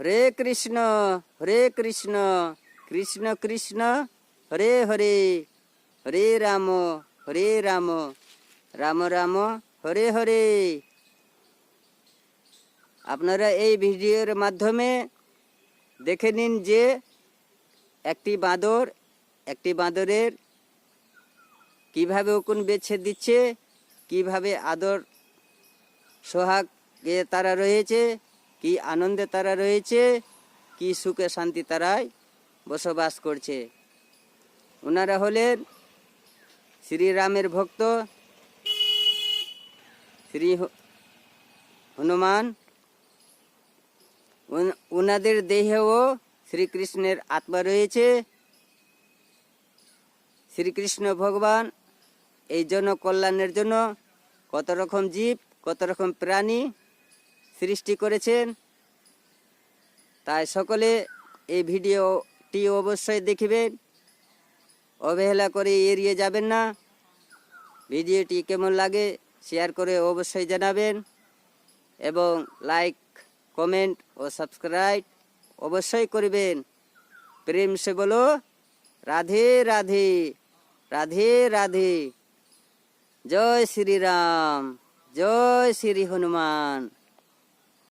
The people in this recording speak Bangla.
হরে কৃষ্ণ হরে কৃষ্ণ কৃষ্ণ কৃষ্ণ হরে হরে হরে রাম রাম রাম হরে হরে। আপনারা এই ভিডিওর মাধ্যমে দেখে নিন যে একটি বাঁদরের কিভাবে উকুন বেছে দিচ্ছে, কিভাবে আদর সোহাগে তারা রয়েছে, কি আনন্দে তারা রয়েছে, কি সুখে শান্তি তারাই বসবাস করছে। ওনারা হলেন শ্রীরামের ভক্ত শ্রী হনুমান। ওনাদের দেহেও শ্রীকৃষ্ণের আত্মা রয়েছে। শ্রীকৃষ্ণ ভগবান এই জনকল্যাণের জন্য কত রকম জীব, কত রকম প্রাণী সৃষ্টি করেছেন। তাই সকলে এই ভিডিওটি অবশ্যই দেখবেন, অবহেলা করে এড়িয়ে যাবেন না। ভিডিওটি কেমন লাগে শেয়ার করে অবশ্যই জানাবেন এবং লাইক, কমেন্ট ও সাবস্ক্রাইব অবশ্যই করবেন। প্রেম সে বলো রাধে রাধে, রাধে রাধে। জয় শ্রীরাম, জয় শ্রী হনুমান।